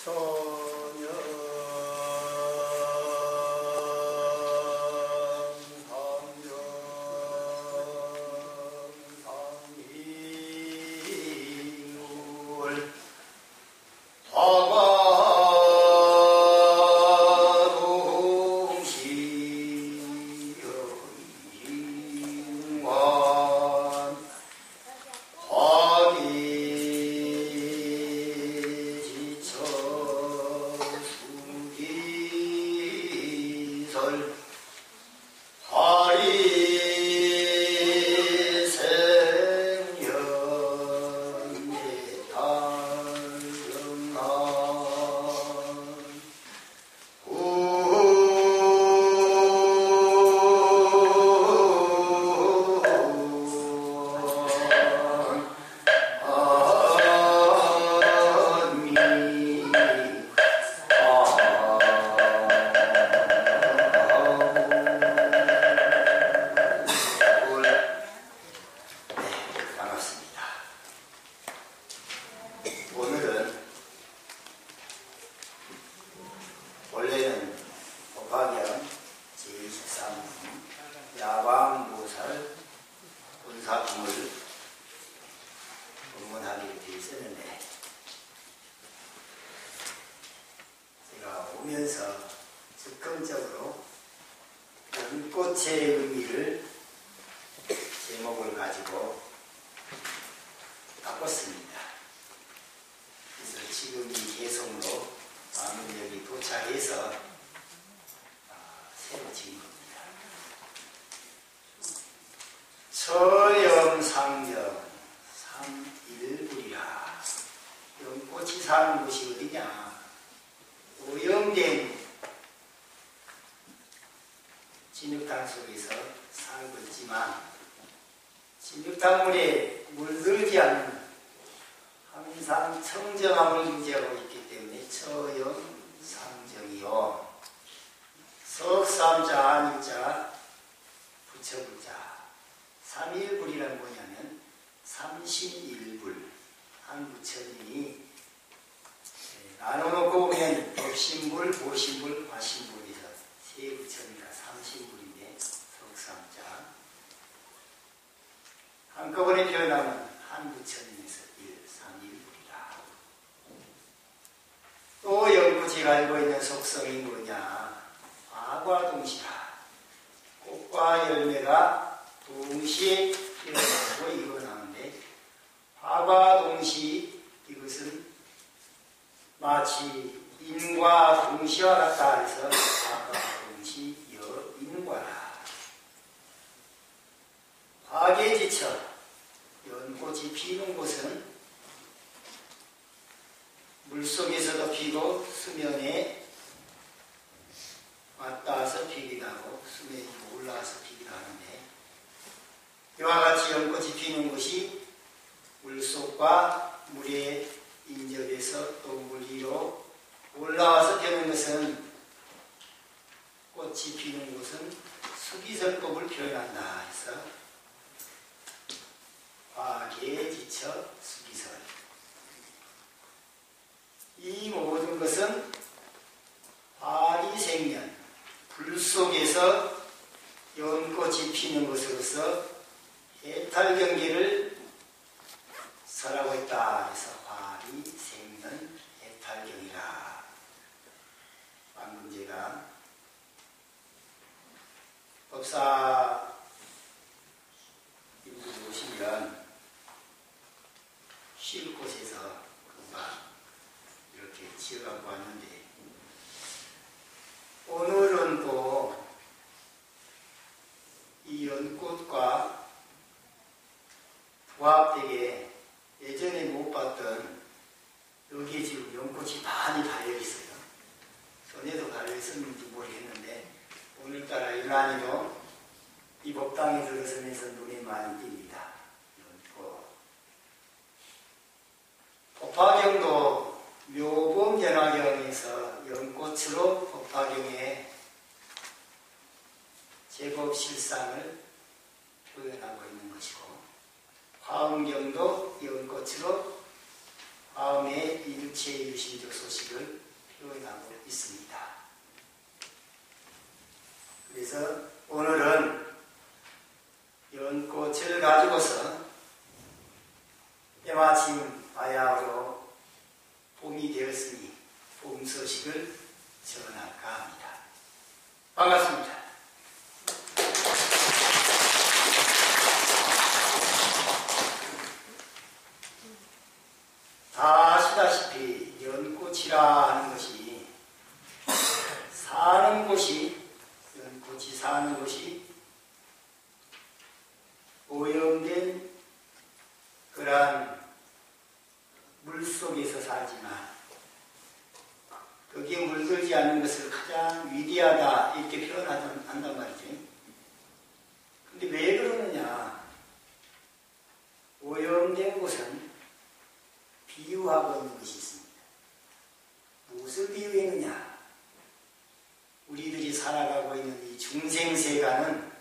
천연 삼년 삼이울 화과동시여인관 화기지처 수기설 원래는 법화경 제23문 야왕보살 본사품을 법문하기로 되어 있었는데 제가 오면서 즉흥적으로 연꽃의 의미를 제목을 가지고 바꿨습니다. 그래서 지금 이 개성으로 마음력이 도착해서 새로 지은 겁니다. 처염상정 삼일불이라. 연꽃이 사는 곳이 어디냐? 오염된 진흙탕 속에서 살고 있지만 진흙탕물에 물들지 않는 항상 청정함을 유지하고 있기 때문에 처염상정이요. 석삼자 안일자 부처불자 삼일불이란 뭐냐면 삼신일불. 한 부처님이 나눠놓고 보면 법신불, 보신불, 화신불에서 세 부처니까 삼신불인데 석삼자 한꺼번에 표현하면 한 부처님에서 삼일불이라. 또 연꽃이 가지고 있는 속성이 뭐냐? 화과동시라. 꽃과 열매가 동시에 피어나고 일어나는데 화과동시, 이것은 마치 인과 동시와 같다 해서 화과동시 여인과라. 화계지처 연꽃이 피는 곳은 물속에서도 피고 수면에 왔다서 피기도 하고 수면에 올라와서 피기도 하는데, 이와 같이 연꽃이 피는 곳이 물속과 물에 인접해서 또 물 위로 올라와서 피는 것은, 꽃이 피는 곳은 수기설법을 표현한다 해서 화계지처 수기설. 이 모든 것은 화리생년, 불 속에서 연꽃이 피는 것으로서 해탈경계를 설하고 있다 해서 화리생년 해탈경이라. 방금 제가 법사 인들이 오시면 쉴 곳에서 금방 이렇게 지어갖고 왔는데, 오늘은 또 이 연꽃과 부합되게 예전에 못 봤던, 여기에 지금 연꽃이 많이 달려있어요. 전에도 달려있었는지 모르겠는데 오늘따라 유난히도 이 법당에 들어서면서 눈에 많이 띕니다. 연꽃. 법화경도 묘범견화경에서 연꽃으로 법화경에 제법실상을 표현하고 있는 것이고, 화엄경도 연꽃으로 화엄의 일체 유심적 소식을 그래서 오늘은 연꽃을 가지고서 때마침 바야흐로 봄이 되었으니 봄 소식을 전할까 합니다. 반갑습니다. 다 아시다시피 연꽃이라 하는 것이 사는 곳이, 연꽃이 사는 곳이 오염된 그러한 물속에서 살지만 거기에 물들지 않는 것을 가장 위대하다 이렇게 표현한단 말이죠. 근데 왜 그러느냐? 오염된 곳은 비유하고 있는 것이 있습니다. 무엇을 비유했느냐? 우리들이 살아가고 있는 이 중생세간은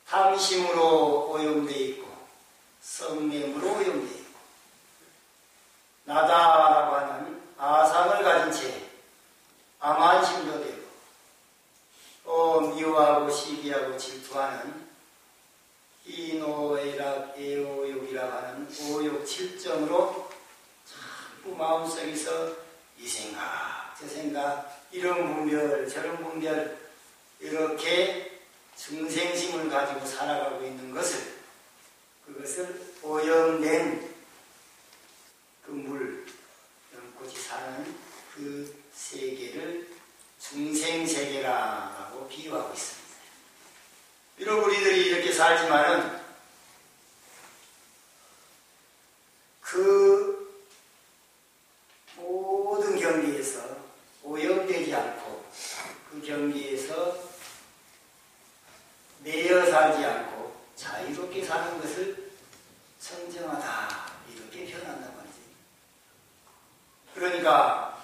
탐심으로 오염되어 있고 성냄으로 오염되어 있고 나다라고 하는 아상을 가진 채 암한심도 되고 또 미워하고 시기하고 질투하는 희노애락 애오욕이라고 하는 오욕 7점으로 자꾸 마음속에서 이 생각 저 생각 이런 분별 저런 분별 이렇게 중생심을 가지고 살아가고 있는 것을 그것을 오염된 그 물 연꽃이 사는 그 세계를 중생세계라고 비유하고 있습니다. 비록 우리들이 이렇게 살지만은 그 모든 경계에서 오염되지 않고 그 경계에서 매여 살지 않고 자유롭게 사는 것을 청정하다 이렇게 표현한단 말이죠. 그러니까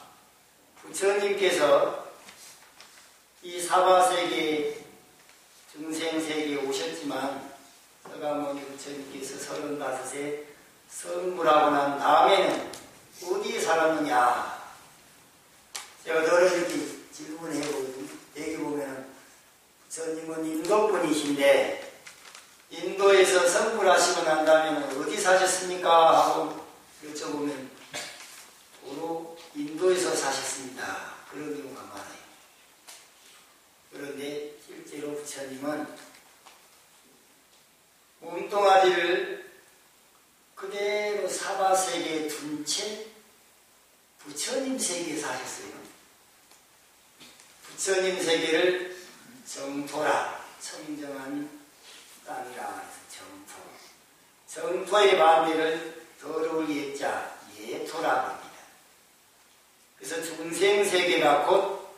부처님께서 이 사바세계 중생세계에 오셨지만 서가모니 부처님께서 35세 성불하고 난 다음에는 어디에 살았느냐? 제가 늘 이렇게 질문해보거든요. 여기 보면 부처님은 인도분이신데 인도에서 성불하시고 난 다음에는 어디 사셨습니까? 하고 여쭤보면 도로 인도에서 사셨습니다. 그런 경우가 많아요. 그런데 실제로 부처님은 몸뚱아리를 그대로 사바세계에 둔 채 부처님 세계에 사셨어요. 부처님 세계를 정토라, 청정한 땅이라 해서 정토. 정토의 반대를 더러울 예자, 예토라고 합니다. 그래서 중생세계가 곧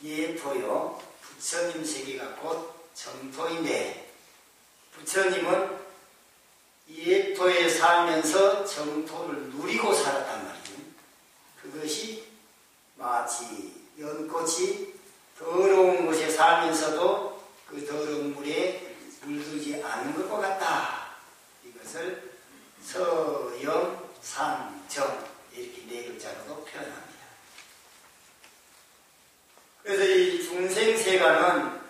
예토요, 부처님 세계가 곧 정토인데 부처님은 예토에 살면서 정토를 누리고 살았단 말이죠. 그것이 마치 연꽃이 더러운 곳에 살면서도 그 더러운 물에 물들지 않는 것과 같다. 이것을 서영, 산, 정 이렇게 네 글자로도 표현합니다. 그래서 이 중생세간은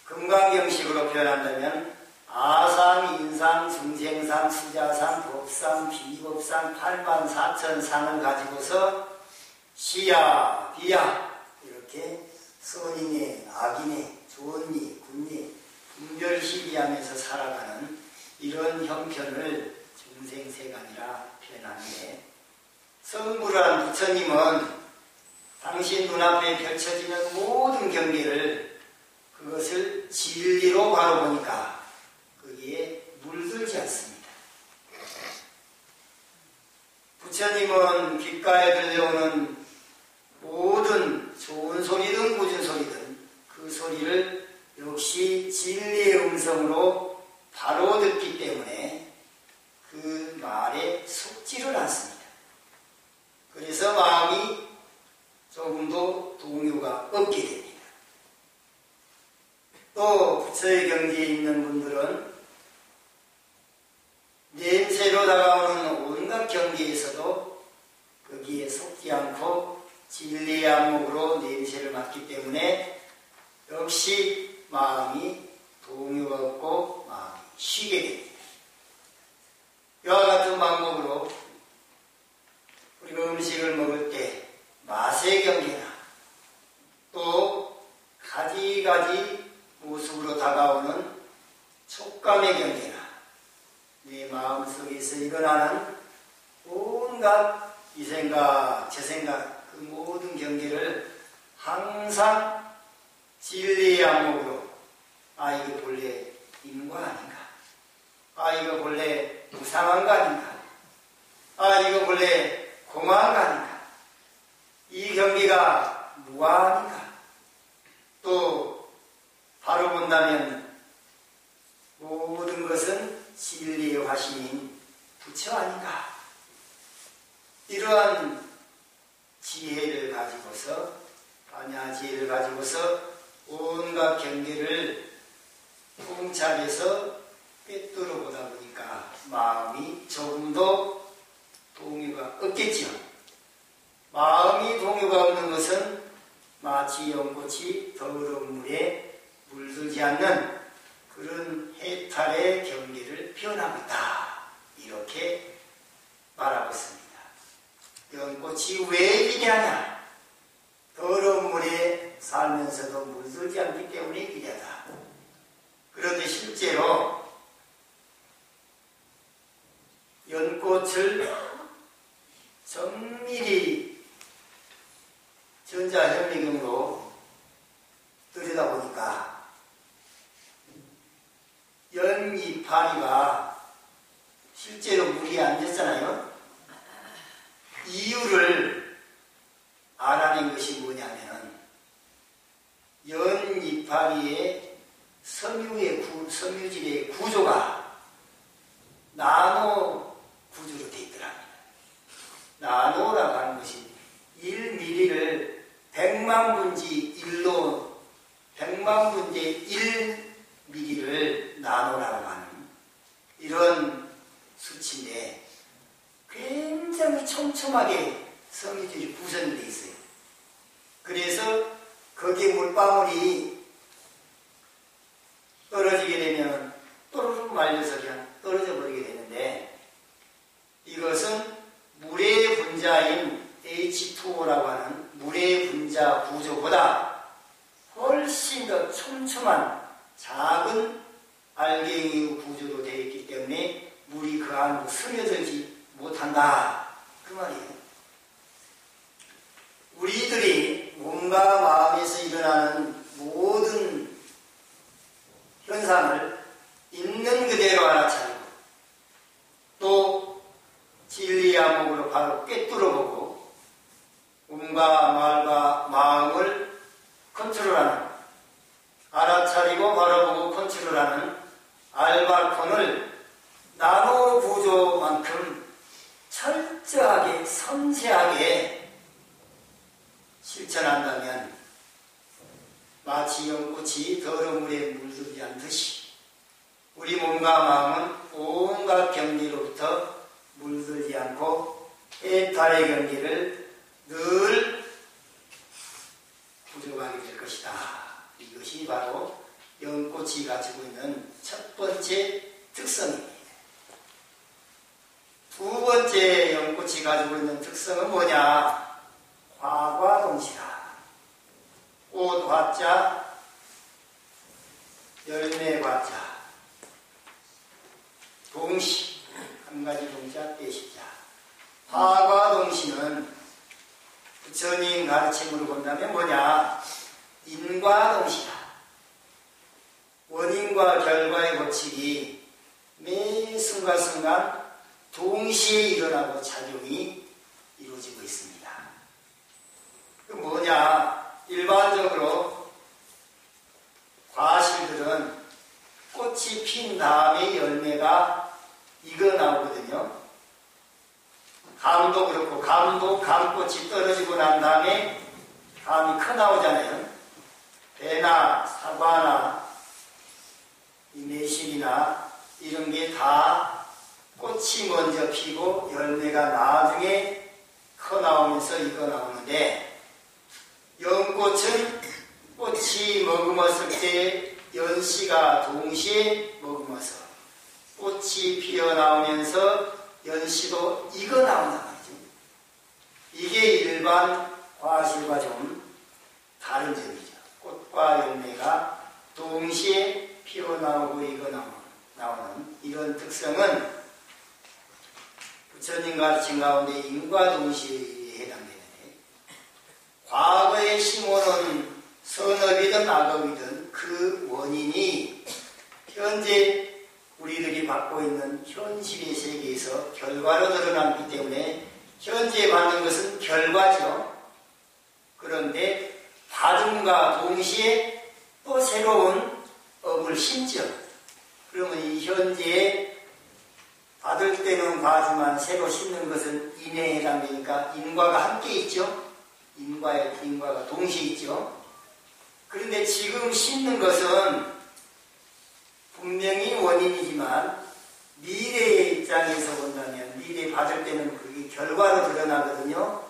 금강경식으로 표현한다면 아상, 인상, 중생상, 수자상, 법상, 비법상, 8만 4천 상을 가지고서 시야, 비야 이렇게 선이네, 악이네, 좋은니, 굿니 분별시비하면서 살아가는 이런 형편을 중생세간이라 표현하는데 성불한 부처님은 당신 눈앞에 펼쳐지는 모든 경계를 그것을 진리로 바라보니까 거기에 물들지 않습니다. 부처님은 귓가에 들려오는 모든 좋은 소리든 꾸준 소리든 그 소리를 역시 진리의 음성으로 바로 듣기 때문에 그 말에 속지를 않습니다. 그래서 마음이 조금도 동요가 없게 됩니다. 또 부처의 경지에 있는 분들은 냄새로 다가오는 온갖 경계에서도 거기에 속지 않고 진리의 안목으로 냄새를 맡기 때문에 역시 마음이 동요가 없고 마음이 쉬게 됩니다. 이와 같은 방법으로 우리가 음식을 먹을 때 맛의 경계나 또 가지가지 모습으로 다가오는 촉감의 경계나 내 마음속에서 일어나는 온갖 이 생각 저 생각 그 모든 경계를 항상 진리의 안목으로 이거 본래 인과 아닌가, 이거 본래 무상한 거 아닌가, 이거 본래 공허한 거 아닌가, 이 경계가 무아한가, 또 바로 본다면 모든 것은 진리의 화신인 부처 아닌가. 이러한 지혜를 가지고서 반야지혜를 가지고서 온갖 경계를 통찰해서 꿰뚫어 보다 보니까 마음이 조금도 동요가 없겠지요. 마음이 동요가 없는 것은 마치 연꽃이 더러운 물에 물들지 않는 그런 해탈의 경계를 표현하고 있다. 이렇게 말하고 있습니다. 연꽃이 왜 이게 하냐? 더러운 물에 살면서도 물들지 않기 때문에 기대하다. 그런데 실제로 연꽃을 정밀히 전자현미경으로 들여다보니까 연이파리가 실제로 물이 안 됐잖아요. 이유를 알아낸 것이 뭐냐면 연이파리의 섬유질의 구조가 나노 구조로 되어 있더랍니다. 나노라고 하는 것이 1mm를 100만 분지 1로 100만 분의 1mm를 나노라고 하는 이런 수치인데 굉장히 촘촘하게 섬유질이 구성이 되어 있어요. 그래서 거기에 물방울이 떨어지게 되면 또르륵 말려서 그냥 떨어져 버리게 되는데 이것은 물의 분자인 H2O라고 하는 물의 분자 구조보다 훨씬 더 촘촘한 작은 알갱이 구조로 되어 있기 때문에 물이 그 안으로 스며들지 못한다. 그 말이에요. 우리들이 몸과 마음에서 일어나는 모든 현상을 있는 그대로 알아차리고 또 진리의 안목으로 바로 꿰뚫어보고 몸과 말과 마음을 컨트롤하는 알아차리고 바라보고 컨트롤하는 알바콘을 나노 구조만큼 철저하게 섬세하게 실천한다면 마치 연꽃이 더러운 물에 물들지 않듯이 우리 몸과 마음은 온갖 경계로부터 물들지 않고 해탈의 경계를 늘 부족하게 될 것이다. 이것이 바로 연꽃이 가지고 있는 첫 번째 특성입니다. 두 번째 연꽃이 가지고 있는 특성은 뭐냐? 화과 동시다. 꽃 화자, 열매 화자, 동시, 한 가지 동시와 떼시자. 화과 동시는 부처님 가르침으로 본다면 뭐냐? 인과 동시다. 원인과 결과의 법칙이 매 순간순간 동시에 일어나고 작용이 이루어지고 있습니다. 그 뭐냐? 일반적으로 과실들은 꽃이 핀 다음에 열매가 익어 나오거든요. 감도 그렇고 감꽃이 떨어지고 난 다음에 감이 커 나오잖아요. 배나 사과나 이 매실이나 이런 게 다 꽃이 먼저 피고 열매가 나중에 커 나오면서 익어 나오는데 연씨가 동시에 머금어서 꽃이 피어나오면서 연씨도 익어나온단 말이죠. 이게 일반 과실과 좀 다른 점이죠. 꽃과 열매가 동시에 피어나오고 익어나오는 이런 특성은 부처님 가르침 가운데 인과 동시에 해당되는데, 과거에 심어놓은 선업이든 악업이든 그 원인이 현재 우리들이 받고 있는 현실의 세계에서 결과로 드러났기 때문에 현재 받는 것은 결과죠. 그런데 받음과 동시에 또 새로운 업을 심죠. 그러면 이 현재에 받을 때는 과지만 새로 심는 것은 인에 해당되니까 인과가 함께 있죠. 인과가 동시에 있죠. 그런데 지금 심는 것은 분명히 원인이지만 미래의 입장에서 본다면 미래 받을 때는 그게 결과로 드러나거든요.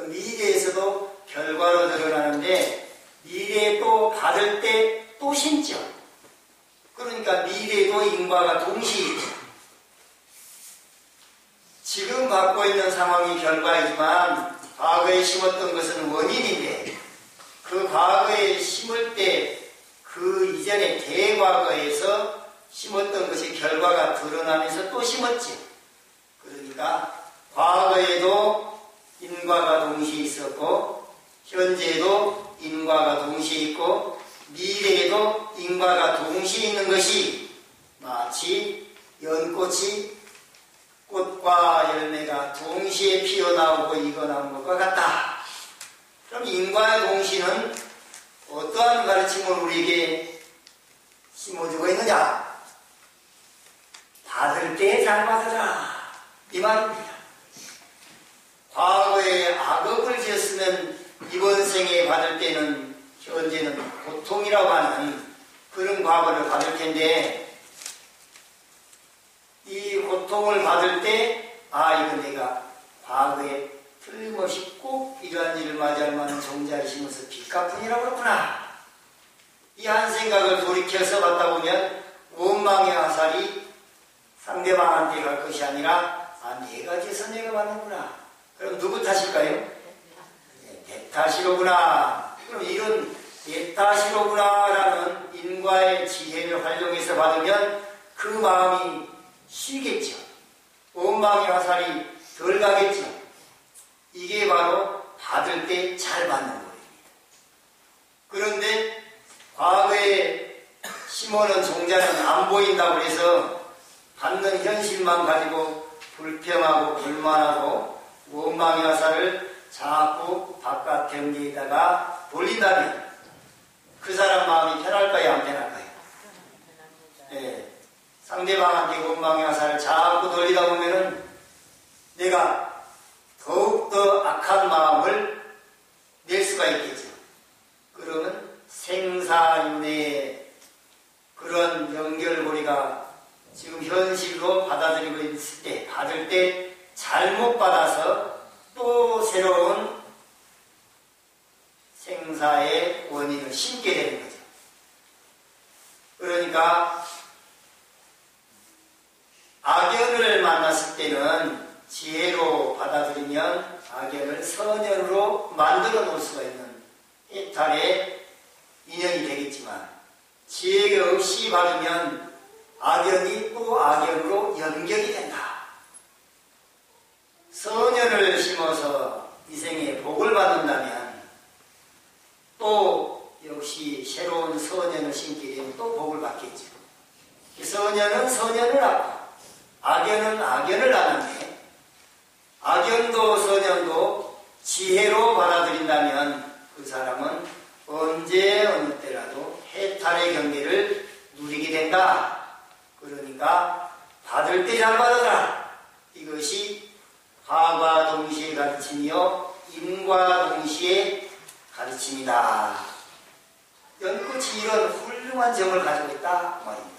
미래에서도 결과로 드러나는데 미래에 또 받을 때 또 심죠. 그러니까 미래도 인과가 동시에 있죠. 지금 갖고 있는 상황이 결과이지만 과거에 심었던 것은 원인인데, 그 과거에 심을 때 그 이전에 대과거에서 심었던 것이 결과가 드러나면서 또 심었지. 그러니까 과거에도 인과가 동시에 있었고 현재에도 인과가 동시에 있고 미래에도 인과가 동시에 있는 것이 마치 연꽃이 꽃과 열매가 동시에 피어나오고 익어나온 것과 같다. 그럼 인과의 동시는 어떠한 가르침을 우리에게 심어주고 있느냐? 받을 때 잘 받으라, 이 말입니다. 과거에 악업을 지었으면 이번 생에 받을 때는 현재는 고통이라고 하는 그런 과거를 받을 텐데, 이 고통을 받을 때 이건 내가 과거에 틀림없이 꼭 이러한 일을 맞이할 만한 종자를 심어서 빚갚은이라고 그렇구나. 이 한 생각을 돌이켜서 받다 보면 원망의 화살이 상대방한테 갈 것이 아니라 내가 지어서 내가 받는구나. 그럼 누구 탓일까요? 내 탓이로구나. 그럼 이런 내 탓이로구나라는 인과의 지혜를 활용해서 받으면 그 마음이 쉬겠죠. 원망의 화살이 덜 가겠죠. 이게 바로 받을 때 잘 받는 거입니다. 그런데 과거에 심어놓은 종자는 안 보인다고 해서 받는 현실만 가지고 불평하고 불만하고 원망의 화살을 자꾸 바깥 경계에다가 돌린다면 그 사람 마음이 편할까요? 안 편할까요? 네. 상대방한테 원망의 화살을 자꾸 돌리다 보면은 내가 더욱더 악한 마음을 낼 수가 있겠죠. 그러면 생사윤회의 그런 연결고리가 지금 현실로 받아들이고 있을 때, 받을 때 잘못 받아서 또 새로운 생사의 원인을 심게 되는 거죠. 그러니까 악연을 만났을 때는 지혜로 받아들이면 악연을 선연으로 만들어 놓을 수가 있는 해탈의 인연이 되겠지만, 지혜가 없이 받으면 악연이 또 악연으로 연결이 된다. 선연을 심어서 이 생에 복을 받는다면 또 역시 새로운 선연을 심게 되면 또 복을 받겠죠. 선연은 선연을 하고 악연은 악연을 하는데, 악연도 선연도 지혜로 받아들인다면 그 사람은 언제 어느 때라도 해탈의 경계를 누리게 된다. 그러니까 받을 때 잘 받아라. 이것이 화과 동시에 가르침이요 인과 동시에 가르침이다. 연꽃이 이런 훌륭한 점을 가지고 있다 말입니다.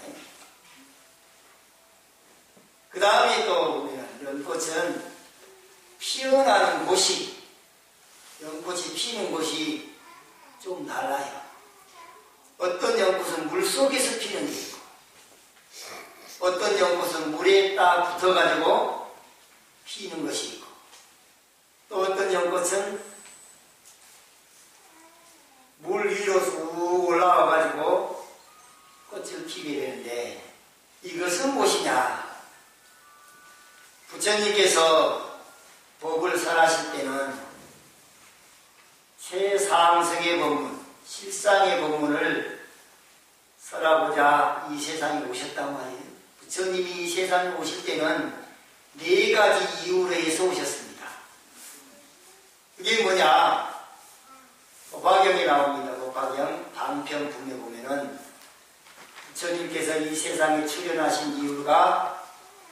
그 다음에 또 보면 연꽃은 피어나는 곳이, 연꽃이 피는 곳이 좀 달라요. 어떤 연꽃은 물 속에서 피는 게 있고, 어떤 연꽃은 물에 딱 붙어가지고 피는 것이 있고, 또 어떤 연꽃은 물 위로 쑥 올라와가지고 꽃을 피게 되는데, 이것은 무엇이냐? 부처님께서 법을 설하실 때는 최상승의 법문, 실상의 법문을 설하고자 이 세상에 오셨단 말이에요. 부처님이 이 세상에 오실 때는 4가지 이유로 해서 오셨습니다. 그게 뭐냐? 법화경에 나옵니다. 법화경 반편품에 보면은 부처님께서 이 세상에 출현하신 이유가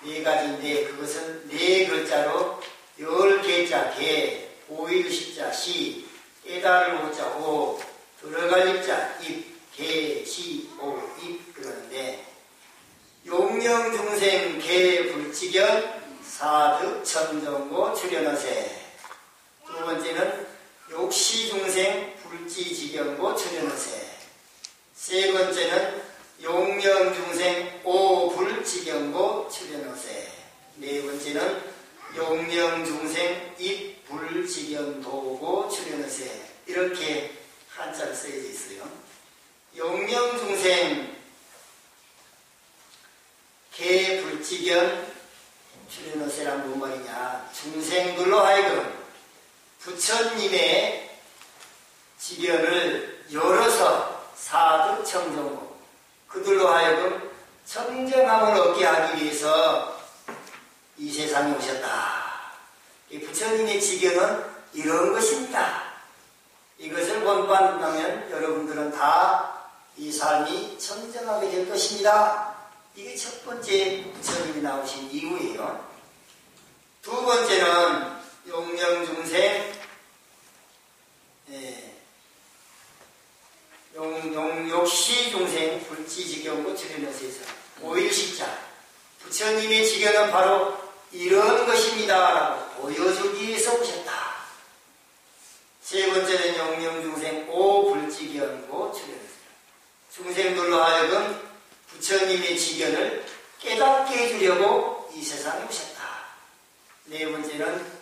4가지인데, 그것은 4글자로 10개자 개, 보일 시자 시, 깨달을 호자 오, 들어갈 입자 입, 개, 시, 오, 입 그러는데, 용령중생 개 불지견 사득 천정고 출현하세. 두 번째는 욕시중생 불지지견고 출현하세. 세 번째는 용령중생 오불지견고 출현하세. 네 번째는 용령중생 입불지견도고 출현하세. 이렇게 한자로 쓰여져 있어요. 용령중생 개불지견 출현하세란 뭔 말이냐? 중생들로 하여금 부처님의 지견을 열어서 사득 청정고, 그들로 하여금 청정함을 얻게 하기 위해서 이 세상에 오셨다. 이 부처님의 지견은 이런 것입니다. 이것을 본받는다면 여러분들은 다 이 삶이 청정하게 될 것입니다. 이게 첫 번째 부처님이 나오신 이유예요. 두 번째는 용령중생 욕시중생 불지지견고 출현하세서 보일식자, 부처님의 지견은 바로 이런 것입니다 라고 보여주기 위해서 오셨다. 세 번째는 용령중생 오불지견고 출현하세요. 중생들로 하여금 부처님의 지견을 깨닫게 해주려고 이 세상에 오셨다. 네 번째는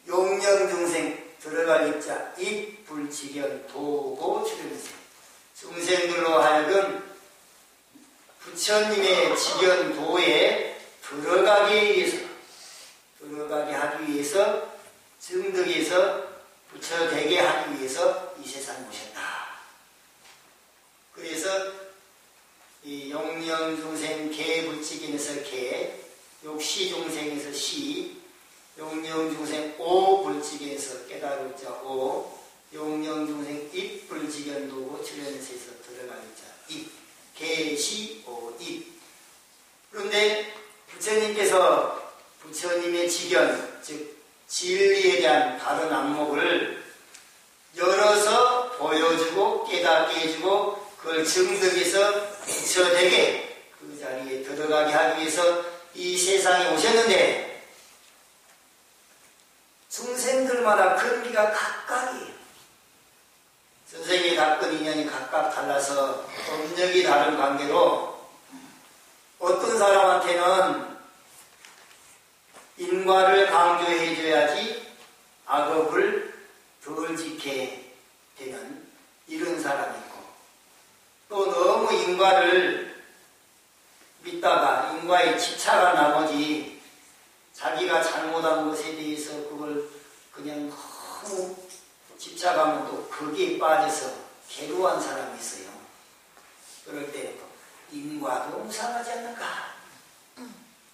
용령중생 들어갈 입자 입불지견 도고 출현하세요. 중생들로 하여금 부처님의 지견 도에 들어가게 하기 위해서 증득해서 부처되게 하기 위해서 이 세상에 오셨다. 그래서 이 용령중생 개불지견에서 개, 욕시중생에서 시, 용령중생 오불지견에서 깨달을 자 오, 용령중생 입불지견도고 출현해서 들어갈 자 입, 개, 시, 오, 입. 그런데 부처님께서 부처님의 지견, 즉 진리에 대한 바른 안목을 열어서 보여주고 깨닫게 해주고 그걸 증득해서 부처되게 그 자리에 들어가게 하기 위해서 이 세상에 오셨는데, 중생들마다 근기가 각각이에요. 선생이 닦은 인연이 각각 달라서 법력이 다른 관계로 어떤 사람한테는 인과를 강조해줘야지 악업을 덜 지게 되는 이런 사람이 있고, 또 너무 인과를 믿다가 인과에 집착한 나머지 자기가 잘못한 것에 대해서 그걸 그냥 너무 집착하면 또 거기에 빠져서 괴로워한 사람이 있어요. 그럴 때 인과도 무상하지 않는가?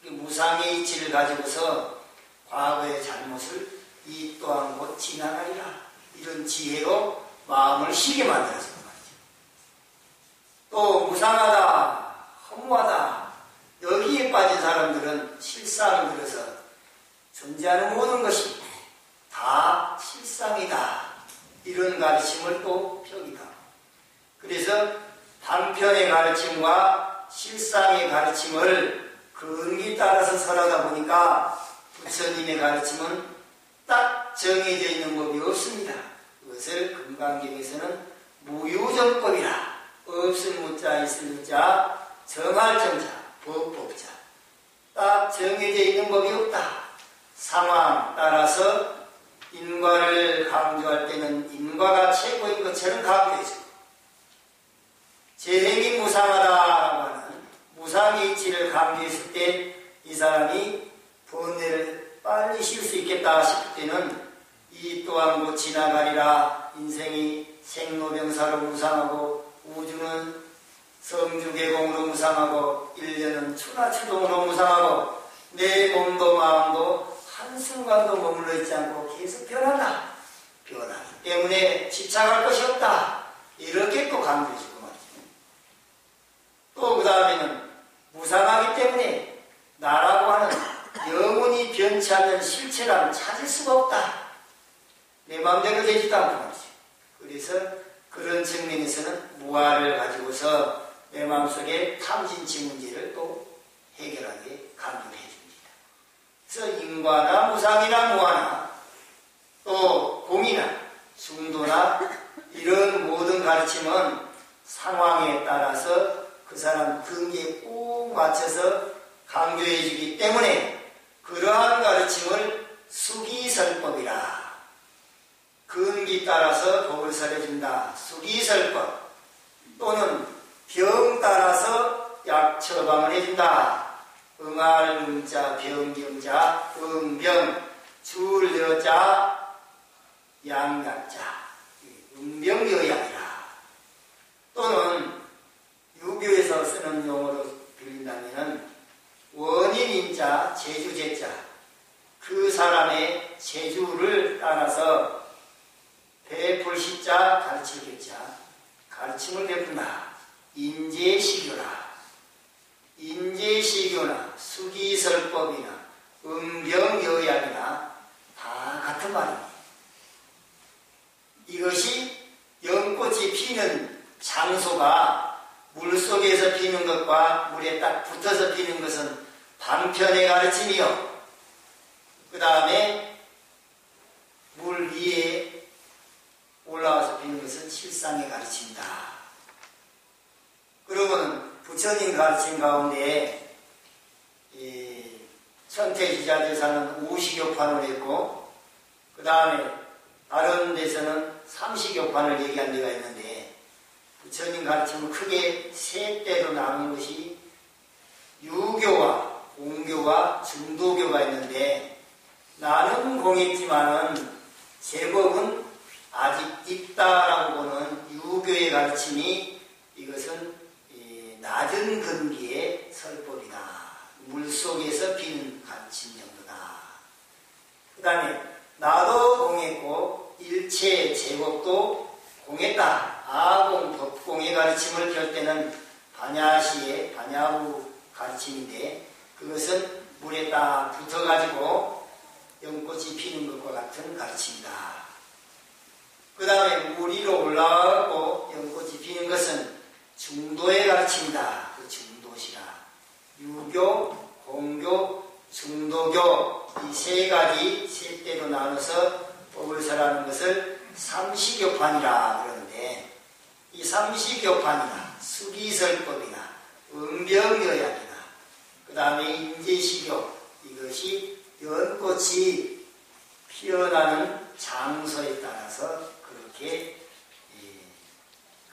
무상의 이치를 가지고서 과거의 잘못을 이 또한 곧 지나가리라, 이런 지혜로 마음을 쉬게 만들어서 말이죠. 또 무상하다, 허무하다, 여기에 빠진 사람들은 실상을 들어서 존재하는 모든 것이 다 실상이다, 이런 가르침을 또 펴기도 하고, 그래서 단편의 가르침과 실상의 가르침을 근기 따라서 설하다 보니까 부처님의 가르침은 딱 정해져 있는 법이 없습니다. 그것을 금강경에서는 무유정법이라 없을 무자, 있을 무자, 정할 정자, 법법자. 딱 정해져 있는 법이 없다. 상황 따라서 인과를 강조할 때는 인과가 최고인 것처럼 강조해주고, 재행이 무상하다라고 하는 무상의 이치를 강조했을 때 이 사람이 번뇌를 빨리 쉴 수 있겠다 싶을 때는 이 또한 곧 지나가리라. 인생이 생로병사로 무상하고, 우주는 성주계공으로 무상하고, 일년은 추나추동으로 무상하고, 내 몸도 마음도 한순간도 머물러 있지 않고 계속 변한다. 변하기 때문에 집착할 것이 없다. 이렇게 또 강조해주고 말이죠. 또 그 다음에는 무상하기 때문에 나라고 하는 영원히 변치 않는 실체라는 찾을 수가 없다. 내 마음대로 되지도 않고 말이죠. 그래서 그런 측면에서는 무아를 가지고서 내 마음속에 탐진치 문제를 또 해결하게 강조를 해줍니다. 그래서 인과나 무상이나 무아나 또 공이나 중도나 이런 모든 가르침은 상황에 따라서 그 사람 근기에 꼭 맞춰서 강조해 주기 때문에 그러한 가르침을 수기설법이라. 근기 따라서 법을 설해준다. 수기설법. 또는 병 따라서 약 처방을 해준다. 응할 응자, 병경자, 응병, 줄 여자, 양약자, 응병여약이라. 또는 유교에서 쓰는 용어로 빌린다면 원인인자, 재주제자, 그 사람의 재주를 따라서 베풀시자, 가르치겠자, 가르침을 베푼다. 인재시교라. 인재시교나 수기설법이나 음병여약이나 다 같은 말입니다. 이것이 연꽃이 피는 장소가 물속에서 피는 것과 물에 딱 붙어서 피는 것은 방편의 가르침이요. 그 다음에 물 위에 올라와서 피는 것은 실상의 가르침이다. 그러면 부처님 가르침 가운데 천태지자대사는 5식여판을 했고, 그 다음에 다른 데서는 3식여판을 얘기한 데가 있는데, 부처님 가르침은 크게 세 대로 나눈 것이 유교와 공교와 중도교가 있는데, 나는 공했지만은 제법은 아직 있다라고 보는 유교의 가르침이 이것은 낮은 근기의 설법이다. 물속에서 비는 가르침 정도다. 그 다음에 나도 공했고 일체 제법도 공했다. 아공, 법공의 가르침을 펼 때는 반야시의 반야후 가르침인데, 그것은 물에 딱 붙어가지고 연꽃이 피는 것과 같은 가르침이다. 그 다음에 물 위로 올라가고 연꽃이 피는 것은 중도의 가르침이다. 그 중도시라. 유교, 공교, 중도교 이 세 가지 세 대로 나눠서 법을 설하는 것을 삼시교판이라 그러는데, 이 삼시교판이나 수기설법이나 음병여약이나 그 다음에 인재시교, 이것이 연꽃이 피어나는 장소에 따라서 그렇게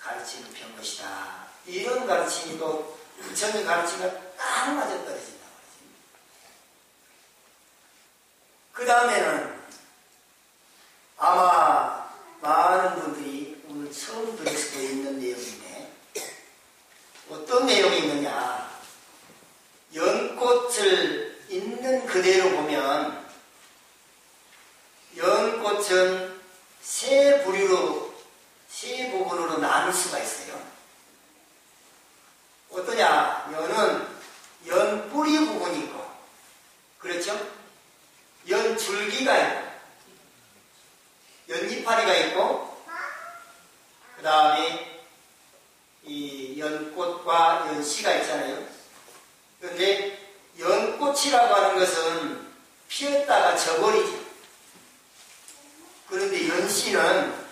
가르침을 편 것이다. 이런 가르침이 또 부처님 가르침과 딱 맞아떨어진다고 하지. 그 다음에는 아마 많은 분들이 오늘 처음 들을 수도 있는 내용인데, 어떤 내용이 있느냐. 연꽃을 있는 그대로 보면 연꽃은 세 부류로, 세 부분으로 나눌 수가 있어요. 어떠냐? 연은 연뿌리 부분이 있고, 그렇죠? 연줄기가 있고, 연이파리가 있고, 그 다음에 이 연꽃과 연씨가 있잖아요. 그런데 연꽃이라고 하는 것은 피었다가 져버리죠. 그런데 연씨는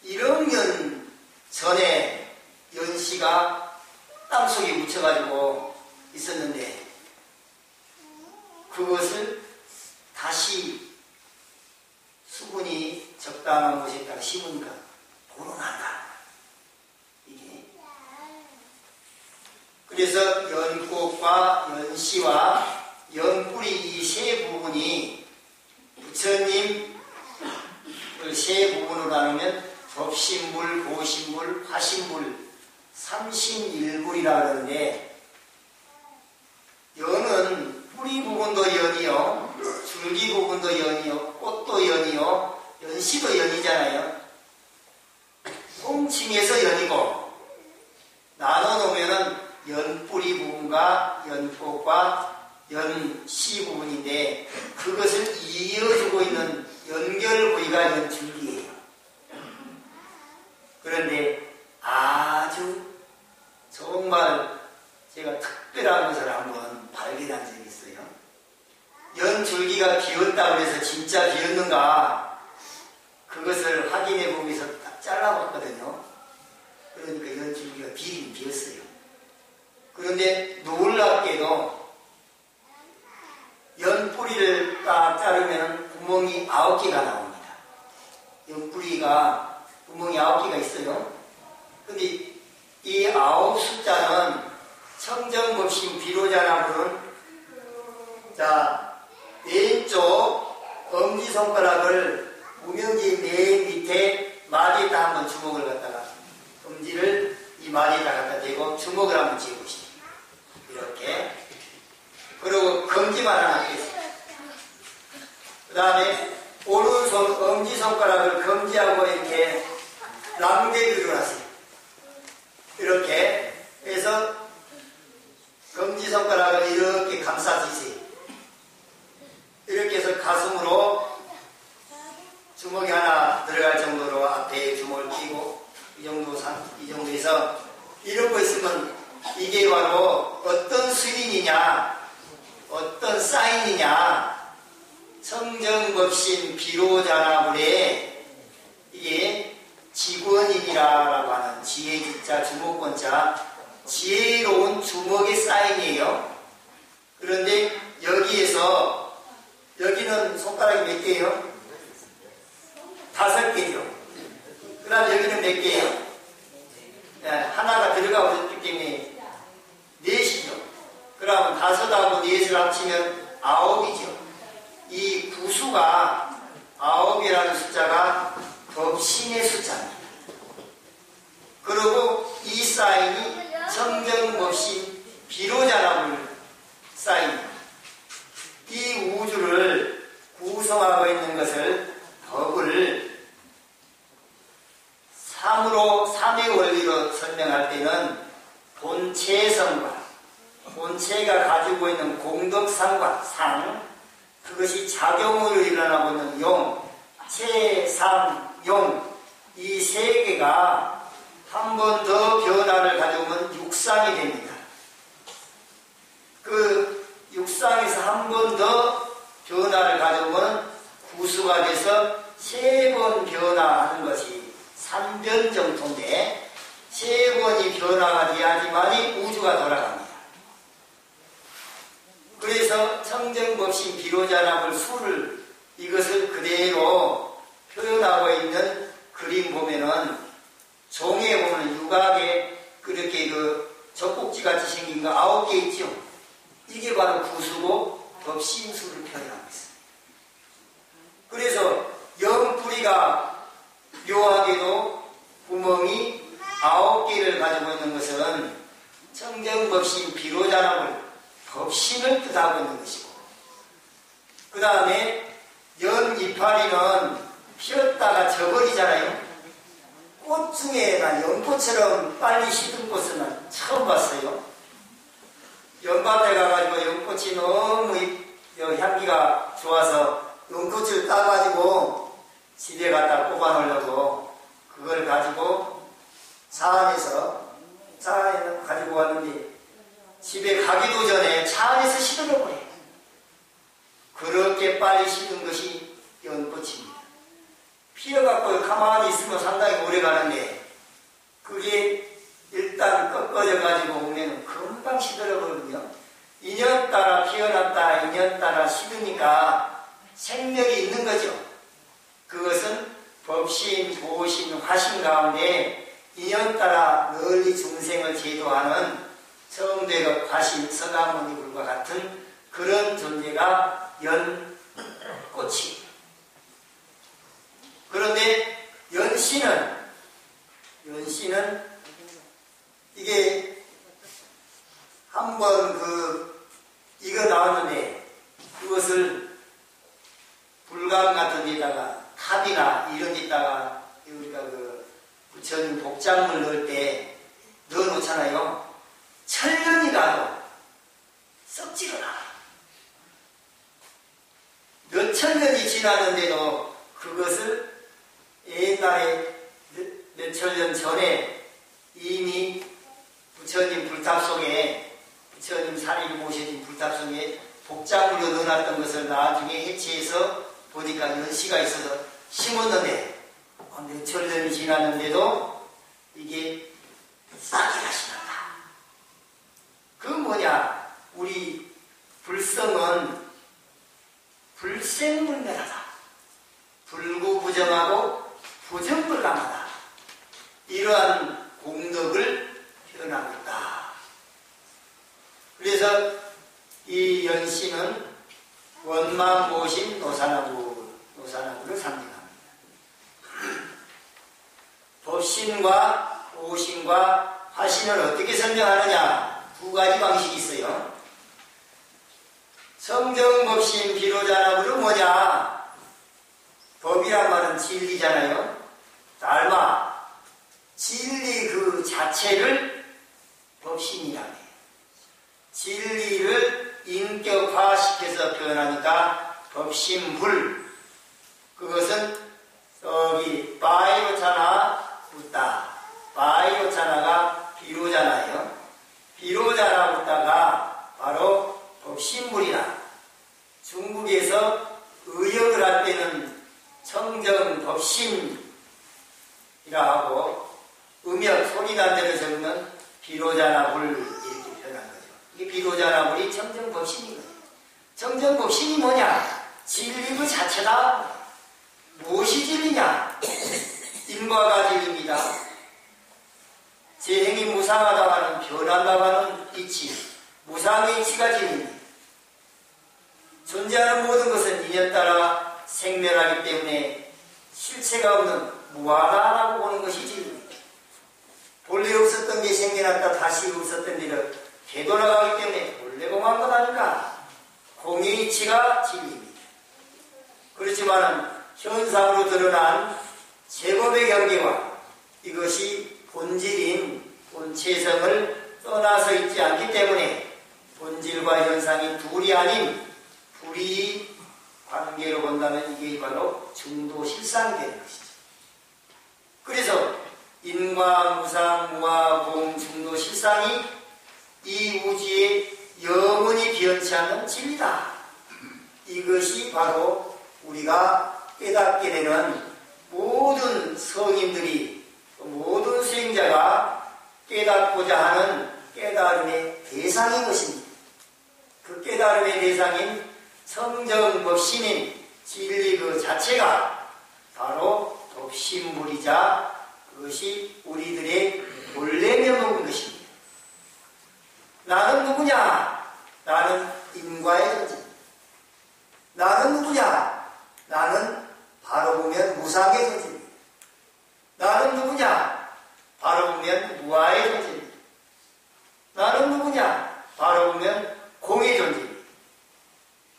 1억 년 전에 연씨가 땅속에 묻혀가지고 있었는데 그것을 다시 수분이 적당한 곳에다가 심으니까 보존한다. 이게. 그래서 연꽃과 연씨와 연뿌리 이 세 부분이 부처님 세 부분으로 나누면 법신불, 보신불, 화신불, 삼신일불이라 그러는데 연은 뿌리 부분도 연이요, 줄기 부분도 연이요, 꽃도 연이요, 연씨도 연이잖아요. 통칭해서 연이고 나눠놓으면은 연뿌리 부분과 연꽃과 연씨 부분인데 그것을 이어주고 있는 연결부위가 연줄기예요. 그런데 아주 정말 제가 특별한 것을 한번 발견한 적이 있어요. 연줄기가 비었다고 해서 진짜 비었는가 그것을 확인해 보기 위해서 딱 잘라봤거든요. 그러니까 연줄기가 비긴 비었어요. 그런데 놀랍게도 연뿌리를 딱 자르면 구멍이 9개가 나옵니다. 연뿌리가 구멍이 9개가 있어요. 근데 이 9 숫자는 청정법신 비로자나물은 자, 왼쪽 엄지손가락을 무명지 맨 밑에 마디에다 한번 주먹을 갖다가 엄지를 이 마디에다 갖다 대고 주먹을 한번 쥐어보시죠. 이렇게. 그리고 검지만 하나 떼세요. 그 다음에 오른손 엄지손가락을 검지하고 이렇게 랑대기를 하세요. 이렇게 해서 검지손가락을 이렇게 감싸주세요. 이렇게 해서 가슴으로 주먹이 하나 들어갈 정도로 앞에 주먹을 끼고 이 정도에서 이러고 있으면 이게 바로 어떤 수인이냐 어떤 사인이냐 청정법신 비로자나물에 이게 지권인이라고 하는 지혜지자 주목권자 지혜로운 주먹의 사인이에요. 그런데 여기에서 여기는 손가락이 몇 개예요? 5개죠. 그 다음 여기는 몇 개예요? 네, 하나가 들어가고 있기 때문에 4이죠. 그러면 5하고 4을 합치면 9이죠. 이 구수가 9이라는 숫자가 법신의 숫자입니다. 그리고 이 사인이 청정법신 비로자나물 사인입니다. 이 우주를 구성하고 있는 것을 법을 3의 원리로 설명할 때는 본체성과 본체가 가지고 있는 공덕상과 상 그것이 작용으로 일어나고 있는 용, 체, 상, 용 이 세 개가 한 번 더 변화를 가져오면 육상이 됩니다. 그 육상에서 한 번 더 변화를 가져오면 구수가 돼서 3번 변화하는 것이 삼변정토인데 3번이 변화가 돼야지만이 우주가 돌아갑니다. 그래서 청정법신 비로자나물 수를 이것을 그대로 표현하고 있는 그림 보면은 종에 보면 육각에 그렇게 그 젖꼭지같이 생긴 거 9개 있죠. 이게 바로 구수고 법신수를 표현하고 있습니다. 그래서 연뿌리가 묘하게도 구멍이 9개를 가지고 있는 것은 청정법신 비로자나물 법신을 뜻하고 있는 것이고 그 다음에 연이파리는 피었다가 져버리잖아요. 꽃 중에 난 연꽃처럼 빨리 시든 꽃은 난 처음 봤어요. 연밭에 가가지고 연꽃이 너무 향기가 좋아서 연꽃을 따가지고 집에 갖다 꼽아놓으려고 그걸 가지고 차 안에 가지고 왔는데 집에 가기도 전에 차 안에서 시들어버려요. 그렇게 빨리 시든 것이 연꽃입니다. 피어갖고 가만히 있으면 상당히 오래 가는데 그게 일단 꺾어져 가지고 오면 금방 시들어버거든요. 인연 따라 피어났다 인연 따라 시드니까 생명이 있는 거죠. 그것은 법신, 보신, 화신 가운데 인연 따라 널리 중생을 제도하는 성대급 화신, 서가모니불과 같은 그런 존재가 연꽃이. 그런데 연씨는 이게 한번 이거 나왔는데 그것을 불감 같은 데다가 탑이나 이런 데다가 우리가 부처님 복장을 넣을 때 넣어놓잖아요. 천년이 가도 썩지가 않아. 몇 천년이 지났는데도 그것을 옛날에 몇 천년 전에 이미 부처님 불탑 속에 부처님 사리를 모셔진 불탑 속에 복장으로 넣어놨던 것을 나중에 해체해서 보니까 연씨가 있어서 심었는데 몇 천년이 지났는데도 이게 싹이 다시 난다. 그건 뭐냐? 우리 불성은 불생불멸하다. 불구부정하고 부정불감하다. 이러한 공덕을 표현하고 있다. 그래서 이 연씨는 원망보신 노사나부를 상징합니다. 법신과 보신과 화신을 어떻게 설명하느냐? 두 가지 방식이 있어요. 성정법신 비로자나부는 뭐냐? 법이란 말은 진리잖아요. 달마. 진리 그 자체를 법신이라고 해요. 진리를 인격화시켜서 표현하니까 법신불. 그것은 여기 바이로차나 붓다. 바이로차나가 비로자나예요. 비로자나 붓다가 바로 법신불이나 중국에서 의역을 할 때는 청정법신이라 하고 음역 소리 난 대로 적으면 비로자나불 이렇게 표현한 거죠. 이게 비로자나불이 청정법신인 거예요. 청정법신이 뭐냐? 진리 그 자체다. 무엇이 진리냐? 인과가 진리입니다. 재행이 무상하다가는 변한다가는 이치, 무상의 이치가 진리입니다. 존재하는 모든 것은 인연 따라 생멸하기 때문에 실체가 없는 무하다라고 보는 것이 진리입니다. 본래 없었던 게 생겨났다 다시 없었던 일을 되돌아가기 때문에 본래 공한 것 아닌가? 공의 이치가 진리입니다. 그렇지만은 현상으로 드러난 제법의 경계와 이것이 본질인 본체성을 떠나서 있지 않기 때문에 본질과 현상이 둘이 아닌 불이 관계로 본다면 이게 바로 중도실상이 되는 것이죠. 그래서 인과, 무상, 무아, 공, 중도실상이 이 우주의 영원히 변치 않는 진리다. 이것이 바로 우리가 깨닫게 되는 모든 성인들이 모든 수행자가 깨닫고자 하는 깨달음의 대상인 것입니다. 그 깨달음의 대상인 성정법신인 진리 그 자체가 바로 법신불이자 그것이 우리들의 본래 면목인 것입니다. 나는 누구냐? 나는 인과의 존재입니다. 나는 누구냐? 나는 바로 보면 무상의 존재입니다. 나는 누구냐? 바로 보면 무아의 존재입니다. 나는 누구냐? 바로 보면 공의 존재입니다.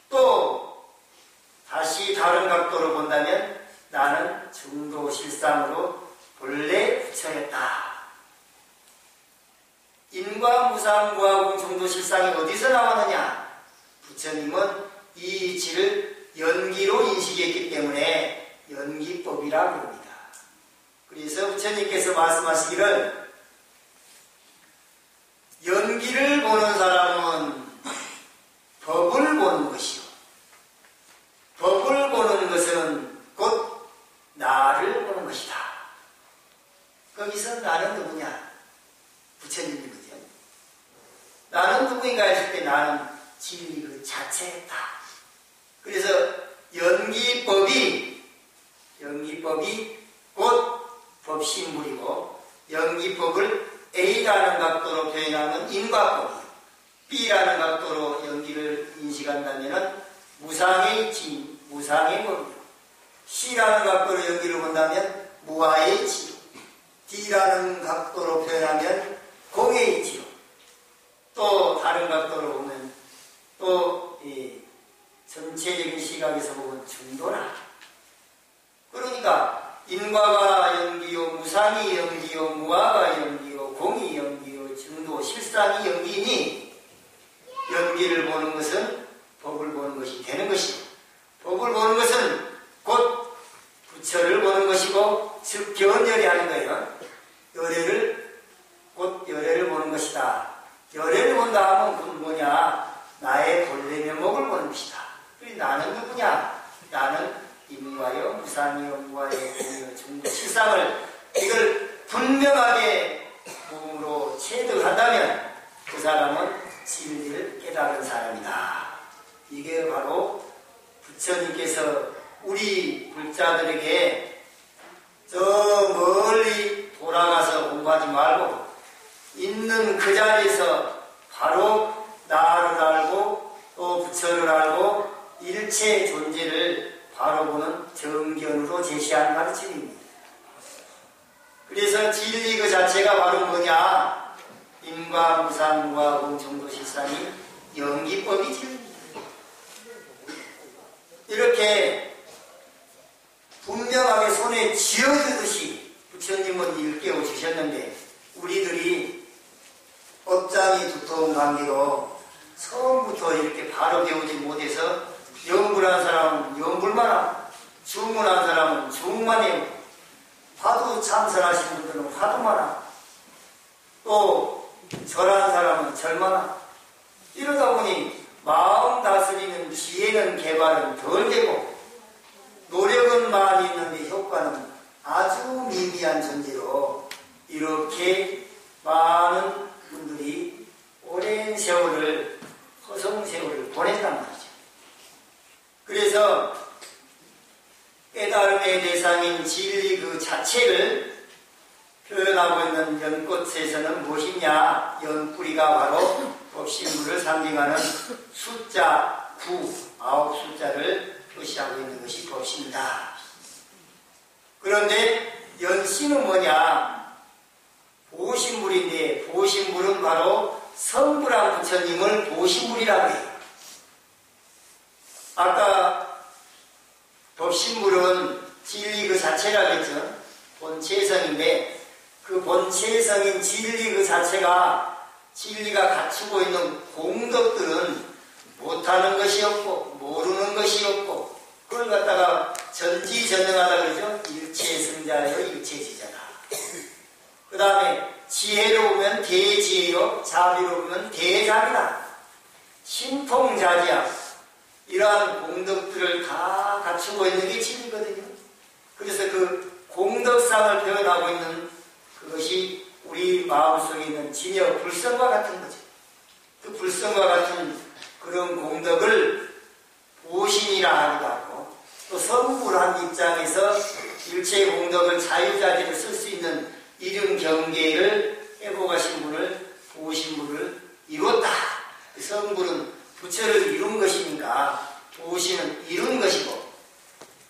또 다시 다른 각도로 본다면 나는 중도실상으로 본래 부처였다. 인과, 무상, 무아공, 중도실상이 어디서 나왔느냐? 부처님은 이 이치를 연기로 인식했기 때문에 연기법이라고 합니다. 그래서 부처님께서 말씀하시기를 연기를 보는 사람은 법을 보는 것이요. 법을 보는 것은 곧 나를 누구인가 했을 때 나는 진리 그 자체였다. 그래서 연기법이 곧 법신물이고, 연기법을 A라는 각도로 표현하면 인과법이요, B라는 각도로 연기를 인식한다면 무상의 진, 무상의 법이요, C라는 각도로 연기를 본다면 무아의 지요, D라는 각도로 표현하면 공의 지요, 또 다른 각도로 보면 또 전체적인 시각에서 보면 중도라. 그러니까 인과가 연기요, 무상이 연기요, 무아가 연기요, 공이 연기요, 중도, 실상이 연기니 연기를 보는 것은 법을 보는 것이 되는 것이고, 법을 보는 것은 곧 부처를 보는 것이고, 즉 견열이 하는 거예요. 곧 열애를 보는 것이다. 열애를 본다 하면 그건 뭐냐? 나의 본래 면목을 보는 것이다. 그리고 나는 누구냐? 나는 인과요, 무상이요, 무아요, 공이요, 중도, 실상을 이걸 분명하게 몸으로 체득한다면 그 사람은 진리를 깨달은 사람이다. 이게 바로 부처님께서 우리 불자들에게 저 멀리 돌아가서 공부하지 말고 있는 그 자리에서 바로 나를 알고 또 부처를 알고 일체 존재를 바로 보는 정견으로 제시하는 가르침입니다. 그래서 진리 그 자체가 바로 뭐냐? 인과, 무상, 무아, 공, 정도, 실상이 연기법이 진리입니다. 이렇게 분명하게 손에 쥐어주듯이 부처님은 일깨워 주셨는데, 우리들이 업장이 두터운 관계로 처음부터 이렇게 바로 배우지 못해서 연불한 사람은 연불만 하고, 주문한 사람은 주문만 해요. 화두 참선하신 분들은 화두만 하고, 또 절한 사람은 절만 하고, 이러다 보니 마음 다스리는 지혜는 개발은 덜 되고 노력은 많이 있는데 효과는 아주 미미한 존재로 이렇게 많은 분들이 오랜 세월을, 허송 세월을 보냈단 말이죠. 그래서 깨달음의 대상인 진리 그 자체를 표현하고 있는 연꽃에서는 무엇이냐? 연뿌리가 바로 법신물을 상징하는 숫자 9, 9 숫자를 표시하고 있는 것이 법신이다. 그런데 연씨는 뭐냐? 보신물인데, 보신물은 바로 성불한 부처님을 보신물이라고 해요. 아까 법신물은 진리 그 자체라겠죠. 본체성인데, 그 본체성인 진리 그 자체가, 진리가 갖추고 있는 공덕들은 못하는 것이 없고 모르는 것이 없고, 그걸 갖다가 전지전능하다 그러죠. 일체성자요 일체지자다. 그 다음에 지혜로 보면 대지혜요, 자비로 보면 대자비다. 신통자지야. 이러한 공덕들을 다 갖추고 있는 게 진리거든요. 그래서 그 공덕상을 표현하고 있는 그것이 우리 마음속에 있는 진여 불성과 같은 거죠. 그 불성과 같은 그런 공덕을 보신이라 하기도 하고, 또 성불한 입장에서 일체의 공덕을 자유자재로 쓸 수 있는 이름 경계를 회복하신 분을 보신물을 이뤘다. 성불은 부처를 이룬 것이니까 보신은 이룬 것이고,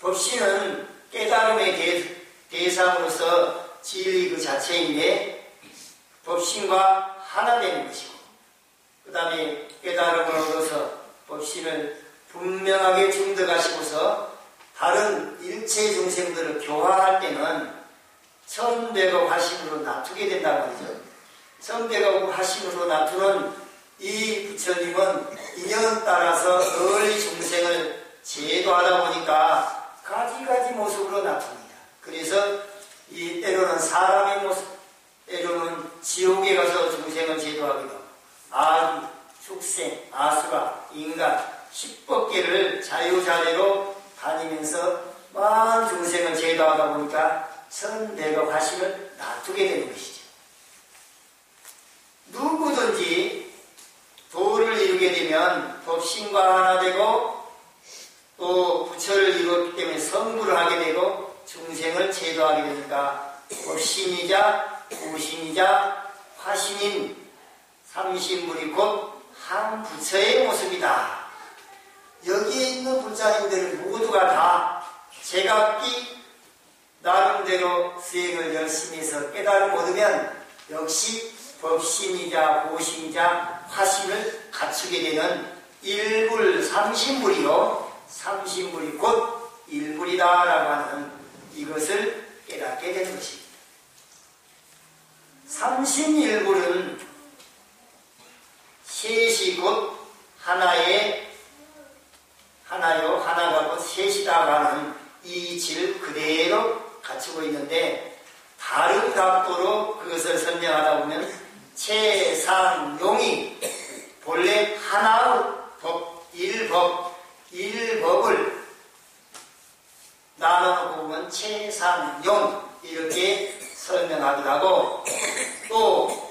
법신은 깨달음의 대상으로서 진리 그 자체인데 법신과 하나 되는 것이고, 그 다음에 깨달음을 얻어서 법신을 분명하게 증득하시고서 다른 일체 중생들을 교화할 때는 천백억 화신으로 납두게 된다는 말이죠. 천백억 화신으로 납두는 이 부처님은 인연 따라서 널리 중생을 제도하다 보니까 가지가지 모습으로 나타납니다. 그래서 이 때로는 사람의 모습, 때로는 지옥에 가서 중생을 제도하기도 하고, 아기, 축생, 아수라, 인간, 10법계를 자유자재로 다니면서 많은 중생을 제도하다 보니까 천백억 화신을 놔두게 되는 것이죠. 누구든지 법신과 하나 되고 또 부처를 이뤘기 때문에 성불을 하게 되고 중생을 제도하게 되니까 법신이자 보신이자 화신인 삼신불이 곧 한 부처의 모습이다. 여기에 있는 불자님들 모두가 다 제각기 나름대로 수행을 열심히 해서 깨달음 얻으면 역시 법신이자 보신이자 화신을 갖추게 되는 일불 삼신불이요. 삼신불이 곧 일불이다라고 하는 이것을 깨닫게 되는 것입니다. 삼신일불은 셋이 곧 하나요, 하나가 곧 셋이라고 하는 이 이치를 그대로 갖추고 있는데 다른 각도로 그것을 설명하다 보면 최상용이 본래 하나의 법, 일법을 나눠 보면 최상용 이렇게 설명하기도 하고 또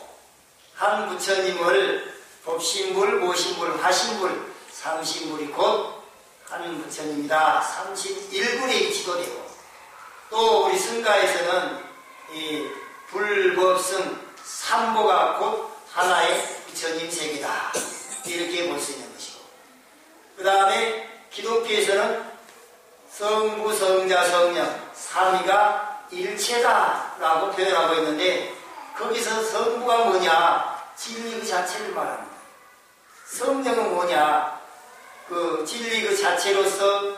한 부처님을 법신불, 보신불, 화신불, 삼신불이 곧 한 부처님이다. 삼신일불에 지도되고 또 우리 승가에서는 이 불법승 삼보가 곧 하나의 부처님 세계다. 이렇게 볼 수 있는 것이고 그 다음에 기독교에서는 성부, 성자, 성령 삼위가 일체다라고 표현하고 있는데 거기서 성부가 뭐냐? 진리 그 자체를 말합니다. 성령은 뭐냐? 그 진리 그 자체로서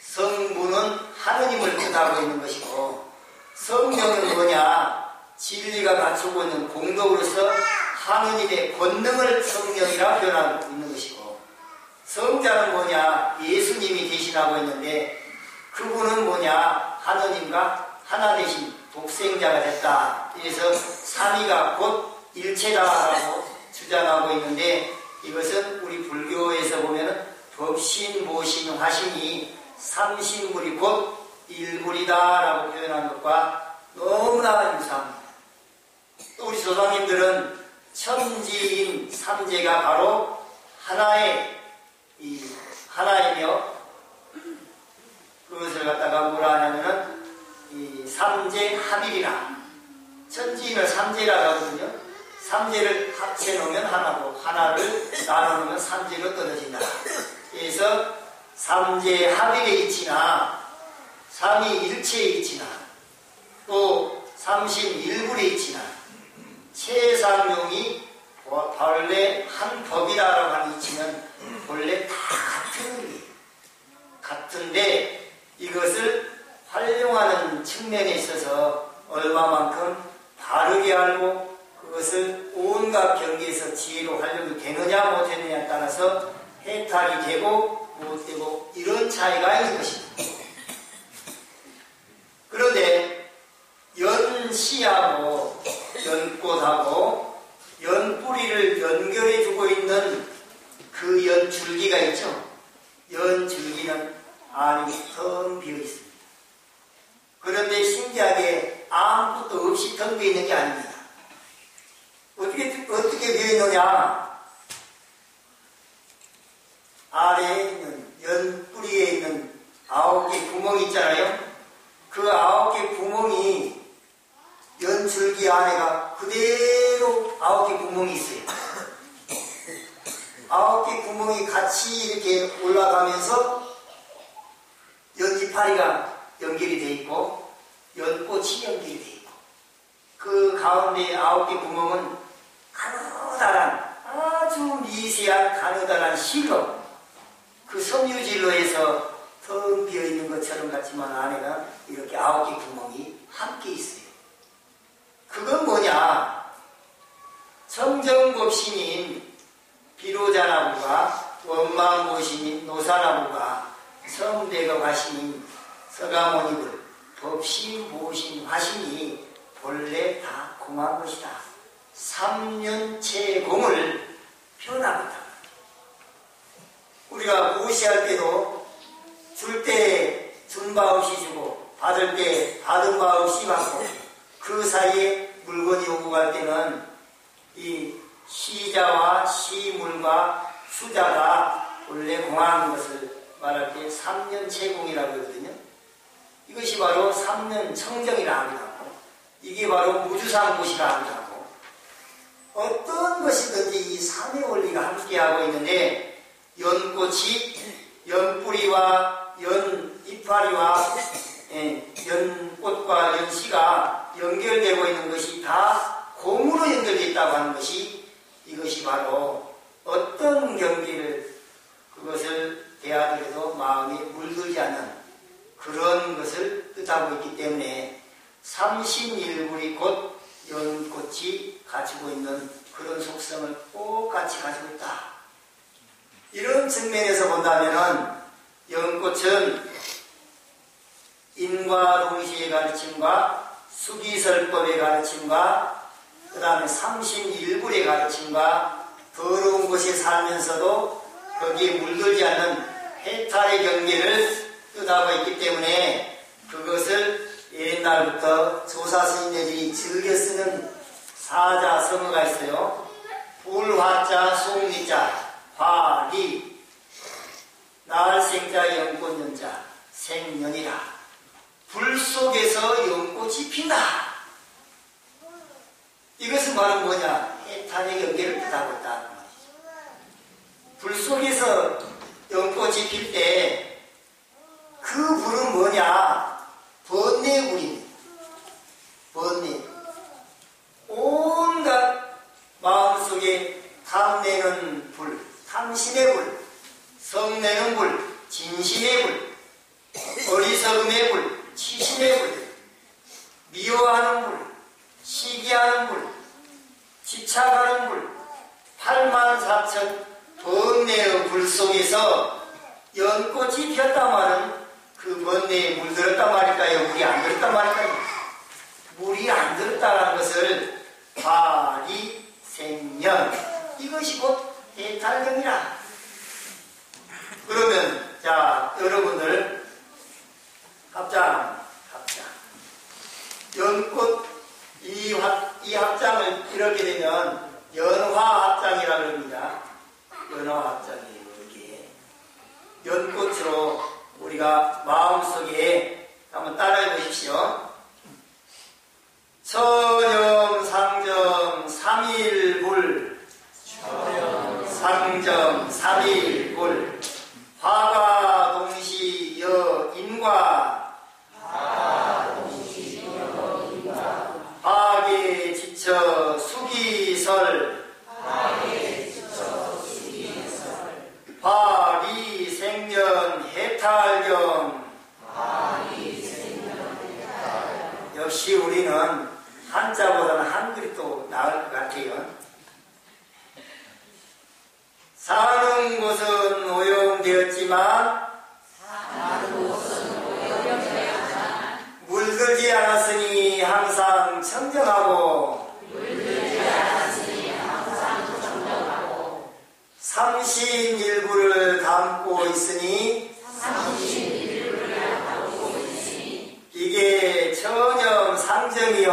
성부는 하느님을 뜻하고 있는 것이고 성령은 뭐냐? 진리가 갖추고 있는 공덕으로서 하느님의 권능을 성령이라 표현하고 있는 것이고 성자는 뭐냐? 예수님이 대신하고 있는데 그분은 뭐냐? 하느님과 하나 대신 독생자가 됐다. 그래서 삼위가 곧 일체다라고 주장하고 있는데 이것은 우리 불교에서 보면 법신, 보신, 화신이 삼신불이 곧 일불이다라고 표현한 것과 너무나 유사합니다. 또 우리 조상님들은 천지인 삼재가 바로 하나이며 그것을 갖다가 뭐라 하냐면은 이 삼재 합일이라 천지인을 삼재라고 하거든요. 삼재를 합쳐 놓으면 하나고 하나를 나눠 놓으면 삼재로 떨어진다. 그래서 삼재 합일의 이치나 삼위일체의 이치나 또 삼신일불의 이치나 최상용이 본래 한 법이라고 하는 이치는 본래 다 같은데 이것을 활용하는 측면에 있어서 얼마만큼 바르게 알고 그것을 온갖 경계에서 지혜로 활용이 되느냐 못되느냐에 따라서 해탈이 되고 못되고 이런 차이가 있는 것입니다. 그런데 연씨하고 연꽃하고 연뿌리를 연결해 주고 있는 그 연줄기가 있죠. 연줄기는 안이 텅 비어 있습니다. 그런데 신기하게 아무것도 없이 텅 비어 있는 게 아닙니다. 어떻게 비어 있느냐? 아래에 있는 연뿌리에 있는 9개 구멍이 있잖아요. 그 9개 구멍이 연줄기 안에가 그대로 9개 구멍이 있어요. 9개 구멍이 같이 이렇게 올라가면서 연지파리가 연결이 되어 있고 연꽃이 연결이 되어 있고 그 가운데 9개 구멍은 가느다란 아주 미세한 가느다란 실로 그 섬유질로 해서 텅 비어있는 것처럼 같지만 안에가 이렇게 9개 구멍이 함께 있어요. 그건 뭐냐? 청정법신인 비로자나무가 원망보신인 노사나무가 성대가 화신인 서가모니불 법신, 보신, 화신이 본래 다 공한 것이다. 삼륜체공을 표현하고 있다. 우리가 무시할 때도 줄 때 준 바 없이 주고 받을 때 받은 바 없이 받고 그 사이에 물건이 오고 갈 때는 이 시자와 시물과 수자가 원래 공하는 것을 말할 때 3년 채공이라고 하거든요. 이것이 바로 3년 청정이라 하기도 하고, 이게 바로 무주상고시라 하기도 하고, 어떤 것이든지 이 삼의 원리가 함께하고 있는데, 연꽃이 연뿌리와 연이파리와 연꽃과 연씨가 연결되고 있는 것이 다 공으로 연결되어 있다고 하는 것이, 이것이 바로 어떤 경기를 그것을 대하더라도 마음이 물들지 않는 그런 것을 뜻하고 있기 때문에 31불이 곧 연꽃이 가지고 있는 그런 속성을 꼭 같이 가지고 있다. 이런 측면에서 본다면 연꽃은 인과 동시의 가르침과 수기설법의 가르침과 그 다음에 31불의 가르침과 더러운 곳에 살면서도 거기에 물들지 않는 해탈의 경계를 뜻하고 있기 때문에 그것을 옛날부터 조사스님들이 즐겨 쓰는 사자성어가 있어요. 불화자, 송리자, 화리, 날생자, 연꽃연자, 생년이라. 불 속에서 연꽃이 핀다. 이것은 바로 뭐냐? 해탈의 경계를 뜻하고 있다는 말이죠. 불 속에서 연꽃이 필 때 그 불은 뭐냐? 번뇌불입니다. 번뇌. 온갖 마음속에 탐내는 불, 탐심의 불, 성내는 불, 진심의 불, 어리석음의 불, 치심의 불, 미워하는 불, 시기하는 불, 집착하는 불, 84,000 번뇌의 불 속에서 연꽃이 피었단 말은 그 번뇌에 물들었단 말일까요? 물이 안 들었단 말일까요? 물이 안 들었다는 것을 화리, 생년, 이것이 곧 해탈경이라. 그러면 자, 여러분들 합장 연꽃 이 합장을 이렇게 되면 연화합장이라고 합니다. 연화합장이에요. 이렇게 연꽃으로 우리가 마음속에 한번 따라해 보십시오. 처정, 상정, 삼일불, 상정, 삼일불, 화가 동시 여인과, 화계 지처 수기설, 화리 생년 해탈경. 역시 우리는 한자보다는 한글이 또 나을 것 같아요. 사는 곳은 오염되었지만 물들지 않았으니 항상 청정하고 삼신일부를 담고 있으니 이게 천연상정이요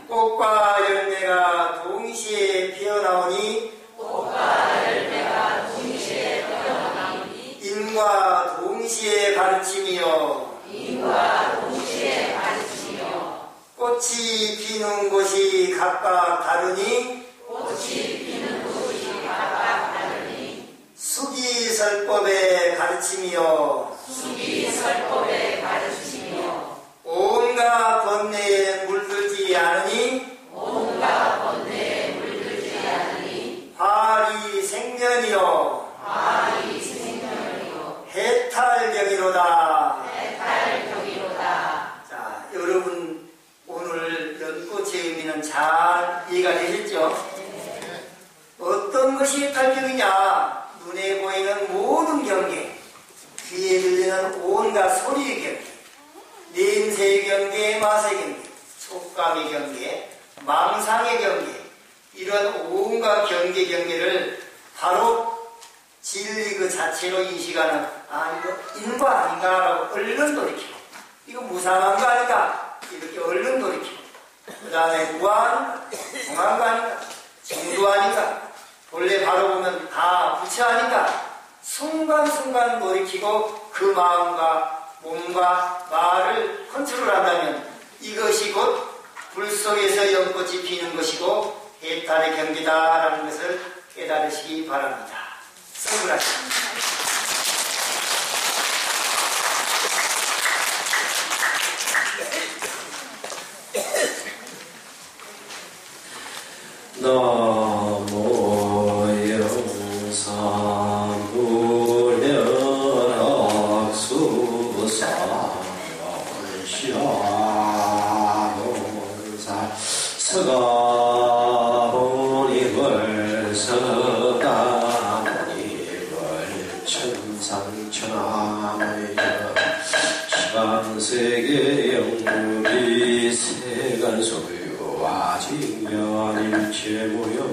꽃과 열매가 동시에 피어나오니 인과 동시에 가르침이요 꽃이 피는 곳이 각각 다르니 수기설법의 가르침이요 온갖 번뇌에 물들지 않으니 화리 생년이요 해탈경이로다. 자, 여러분 오늘 연꽃의 의미는 잘 이해가 되셨죠? 어떤 것이 해탈경이냐? 눈에 보이는 모든 경계, 귀에 들리는 온갖 소리의 경계, 냄새의 경계, 맛의 경계, 촉감의 경계, 망상의 경계, 이런 온갖 경계를 바로 진리 그 자체로 인식하는, 아, 이거 인과 아닌가라고 얼른 돌이키고, 이거 무상한 거 아닌가? 이렇게 얼른 돌이키고, 그 다음에 무한, 공한 거 아닌가? 성도 아닌가? 본래 바로 보면 다 부처 아닌가? 순간순간 돌이키고 그 마음과 몸과 말을 컨트롤한다면 이것이 곧 불 속에서 연꽃이 피는 것이고 해탈의 경지다라는 것을 깨달으시기 바랍니다. 성불하십니다. 나무 영산불려락수사원시아론사 서가보니걸 서가보니걸 천상천하의 시간세계 영국이 세간소유 아직면 일체 무효여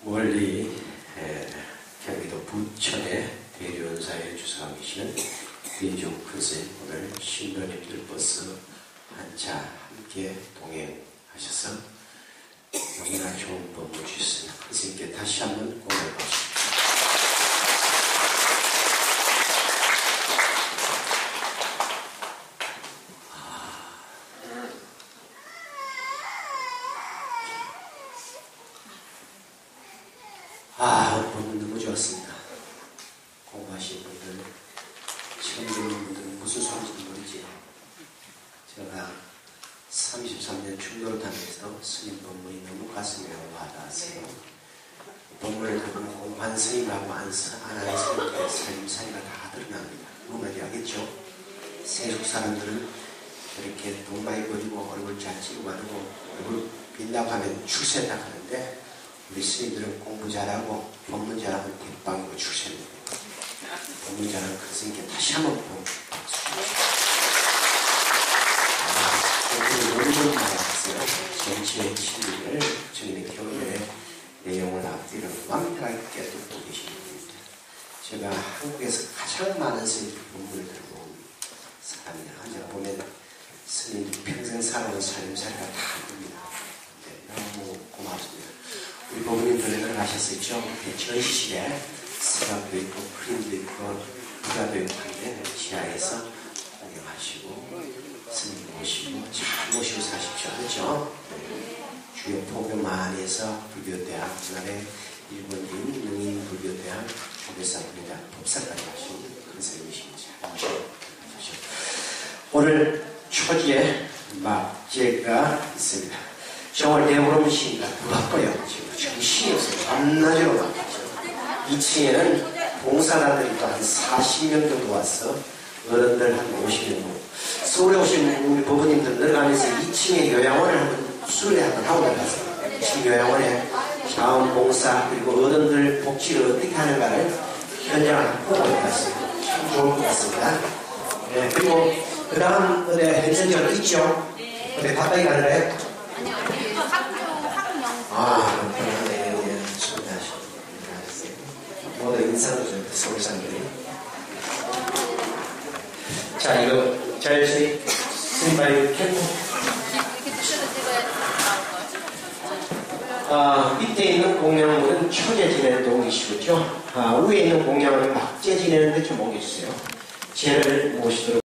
멀리 경기도 부천의 대륜사에 주석하고 계시는 대중 큰스님 오늘 신도님들 버스 한차 함께 동행하셔서 너무나 좋은 법을 주셨습니다. 큰스님께 다시 한번 고백을 하십니다. 오늘 너무 좋았습니다. 공부하신 분들, 처음 듣는 분들 무슨 소리인지 모르지. 제가 33년 중도를 다니면서 스님 법문이 너무 가슴에 와닿았어요. 법문을 들으면 공부한 스님하고 안 하는 스님들의 삶사이가 다 드러납니다. 누구나 알겠죠? 세속 사람들은 이렇게 돈 많이 벌이고 얼굴 잘 찍고 말고 얼굴 빛나고 하면 출세한다고 하는데 우리 스님들은 공부 잘하고 법문 잘하면 대빵이고 출세입니다. 법문 잘하는 큰 스님께 다시 한번 박수 주십시오. 너무 많았어요. 정치의 진리를 주님의 교회의 내용을 앞뒤로 완벽하게 깨닫고 계신 분입니다. 제가 한국에서 가장 많은 스님들 법문을 들어본 사람이라 제가 보면 스님들 평생 살아온 삶살이가 다 듭니다. 너무 고맙습니다. 우리 법문님들 가셨었죠? 전시실에 서랍도 있고 그림도 있고 부가도 있고 한데 지하에서 공연하시고 스님 모시고 잘 모시고 사십시오. 그렇죠? 주요 포교 많이 해서 불교대학 그날에 일본인 능인 불교대학 조계사입니다. 법사까지 하신 큰 스님이십니다. 오늘 초지에 막제가 있습니다. 정월 대보름신가 바빠요. 지금 정신이 없어요. 밤낮으로 바빠죠. 2층에는 봉사자들이 또 한 40명 정도 와서 어른들 한 50명 정도. 서울에 오신 우리 부부님들 들어가면서 2층에 요양원을 한번 수련회 한번 하고 나갔어요. 2층 요양원에 자원봉사 그리고 어른들 복지를 어떻게 하는가를 현장을 한번 보고 나갔어요. 참 좋을 것 같습니다. 네, 그리고 그 다음 어디 현장적으로 있죠? 어디 가까이 가는가요? 그렇구나. 수고하셨어요. 모두 인사도 좀 서울 사람들이. 자, 이거 자유스님, 스님 말이 켰고. 밑에 있는 공양물은 초제 지내는 동이시고죠. 위에 있는 공양은 막제 지내는데 좀 옮겨주세요. 제를 모시도록.